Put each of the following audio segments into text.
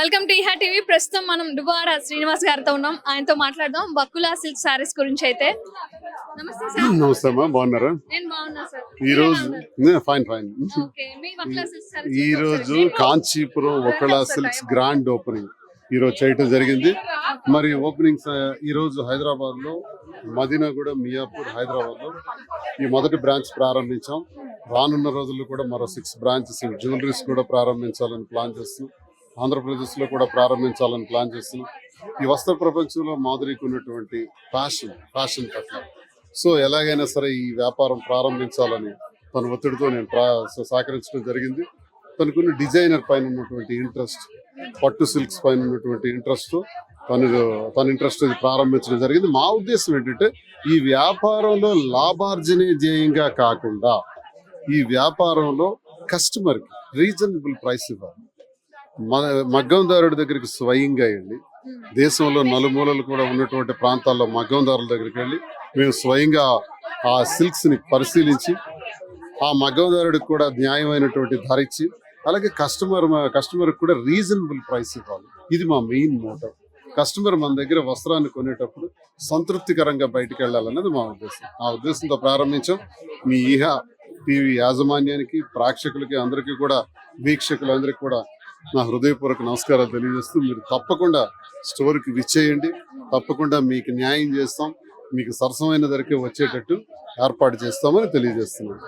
Welcome to ఈహా TV. ప్రస్తుతం మనం దుబాడ శ్రీనివాస్ గారితో ఉన్నాం. ఆయనతో మాట్లాడదాం బక్కులా సిల్క్ సారీస్ గురించి. అయితే నమస్తే సార్. నమస్తే అమ్మా, బాగున్నారా? నేను బాగున్నా సార్. ఈ రోజు ఫైన్ ఫైన్. ఓకే, మీ బక్కులా సిల్క్ సారీస్ ఈ రోజు కాంచీపురం ఒకలా సిల్క్స్ గ్రాండ్ ఓపెనింగ్ ఈ రోజు చేయటం జరిగింది. మరి ఓపెనింగ్స్ ఈ రోజు హైదరాబాద్ లో మదీనాగూడ, మియాపూర్, హైదరాబాద్ లో ఈ మొదటి బ్రాంచ్ ప్రారంభించాం. రానున్న రోజుల్లో కూడా మరో 6 బ్రాంచెస్ జ్యువెలరీస్ కూడా ప్రారంభించాలని ప్లాన్ చేస్తున్నాం. ఆంధ్రప్రదేశ్ లో కూడా ప్రారంభించాలని ప్లాన్ చేస్తున్నాం. ఈ వస్త్ర ప్రపంచంలో మాధురికి ఉన్నటువంటి ఫ్యాషన్ పట్ల సో ఎలాగైనా సరే ఈ వ్యాపారం ప్రారంభించాలని తన ఒత్తిడితో నేను సహకరించడం జరిగింది. తనకున్న డిజైనర్ పైన ఉన్నటువంటి ఇంట్రెస్ట్, పట్టు సిల్క్స్ పైన ఉన్నటువంటి ఇంట్రెస్ట్ తన ఇంట్రెస్ట్ ప్రారంభించడం జరిగింది. మా ఉద్దేశం ఏంటంటే ఈ వ్యాపారంలో లాభార్జనే ధ్యేయంగా కాకుండా ఈ వ్యాపారంలో కస్టమర్కి రీజనబుల్ ప్రైస్ ఇవ్వాలి. మగ్గందారుడి దగ్గరికి స్వయంగా వెళ్ళి, దేశంలో నలుమూలలు కూడా ఉన్నటువంటి ప్రాంతాల్లో మగ్గందారుల దగ్గరికి వెళ్ళి మేము స్వయంగా ఆ సిల్క్స్ ని పరిశీలించి ఆ మగ్గందారుడికి కూడా న్యాయమైనటువంటి ధర ఇచ్చి, అలాగే కస్టమర్ కూడా రీజనబుల్ ప్రైస్ ఇవ్వాలి. ఇది మా మెయిన్ మోటివ్. కస్టమర్ మన దగ్గర వస్త్రాన్ని కొనేటప్పుడు సంతృప్తికరంగా బయటకు వెళ్ళాలన్నది మా ఉద్దేశం. ఆ ఉద్దేశంతో ప్రారంభించాం. మీ ఈహా టీవీ యాజమాన్యానికి, ప్రేక్షకులకి, అందరికీ కూడా, వీక్షకులందరికీ కూడా నా హృదయపూర్వక నమస్కారాలు తెలియజేస్తూ, మీరు తప్పకుండా స్టోర్కి విచ్చేయండి. తప్పకుండా మీకు న్యాయం చేస్తాం, మీకు సరసమైన ధరకే వచ్చేటట్టు ఏర్పాటు చేస్తామని తెలియజేస్తున్నాను.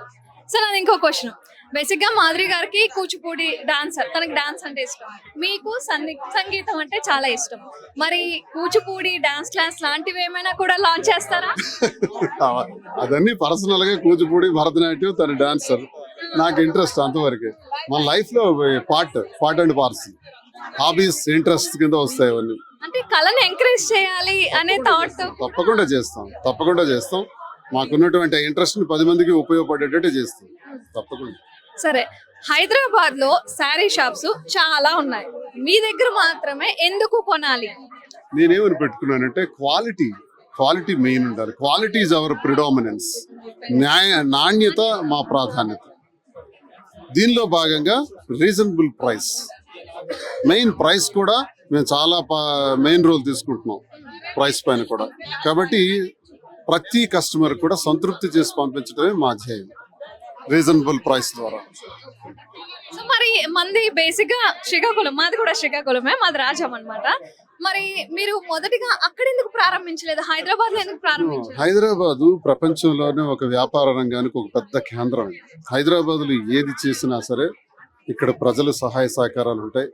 సార్, అది ఇంకో క్వశ్చన్. బేసిక్ గా మాధురి గారికి కూచిపూడి డాన్సర్, తనకి డాన్స్ అంటే ఇష్టం. మీకు సంగీతం అంటే చాలా ఇష్టం. మరి కూచిపూడి డాన్స్ క్లాస్ లాంటివి ఏమైనా కూడా లాంచ్ చేస్తారా? అదన్నీ పర్సనల్ గా కూచిపూడి, భరతనాట్యం, తన డాన్సర్, నాకు ఇంట్రెస్ట్ అంతవరకే. మన లైఫ్ లో part and parcel, hobbies, interest కింద వస్తాయి అవన్నీ. అంటే కళను ఎంకరేజ్ చేయాలి అనే థాట్ తప్పకుండా చేస్తాం. మాకున్నటువంటి ఇంట్రెస్ట్ ని 10 మందికి ఉపయోగపడేటట్టు చేస్తాం తప్పకుండా. సరే, హైదరాబాద్ లో శారీ షాప్స్ చాలా ఉన్నాయి, మీ దగ్గర మాత్రమే ఎందుకు కొనాలి? నేనేమని పెట్టుకున్నానంటే క్వాలిటీ మెయిన్ ఉండాలి. Quality is our predominance. నాణ్యత మా ప్రాధాన్యత. దీనిలో భాగంగా రీజనబుల్ ప్రైస్, మెయిన్ ప్రైస్ కూడా మేము చాలా మెయిన్ రోల్ తీసుకుంటున్నాం ప్రైస్ పైన కూడా. కాబట్టి ప్రతి కస్టమర్ కూడా సంతృప్తి చేసి పంపించడమే మా ధ్యేయం, రీజనబుల్ ప్రైస్ ద్వారా. సో మరి మంది బేసిక్ గా శ్రీకాకుళం, మాది కూడా శ్రీకాకుళమే, మాది రాజం అన్నమాట. మరి మీరు మొదటిగా అక్కడ ఎందుకు ప్రారంభించలేదు? హైదరాబాద్ లో ఎందుకు ప్రారంభించారు? హైదరాబాద్ ప్రపంచంలోనే ఒక వ్యాపార రంగానికి ఒక పెద్ద కేంద్రం. హైదరాబాద్ లో ఏది చేసినా సరే ఇక్కడ ప్రజల సహాయ సహకారాలు ఉంటాయి.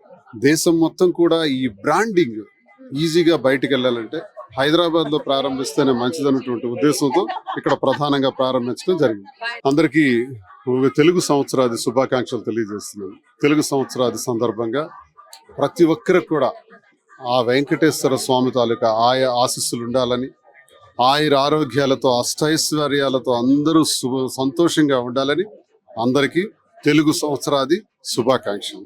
దేశం మొత్తం కూడా ఈ బ్రాండింగ్ ఈజీగా బయటకు వెళ్ళాలంటే హైదరాబాద్ లో ప్రారంభిస్తేనే మంచిదన్నటువంటి ఉద్దేశంతో ఇక్కడ ప్రధానంగా ప్రారంభించడం జరిగింది. అందరికీ తెలుగు సంవత్సరాది శుభాకాంక్షలు తెలియజేస్తున్నాను. తెలుగు సంవత్సరాది సందర్భంగా ప్రతి ఒక్కరికి కూడా ఆ వెంకటేశ్వర స్వామి తాలూకా ఆశీస్సులు ఉండాలని, ఆయుర ఆరోగ్యాలతో, అష్టైశ్వర్యాలతో అందరూ సంతోషంగా ఉండాలని అందరికీ తెలుగు సంవత్సరాది శుభాకాంక్షలు.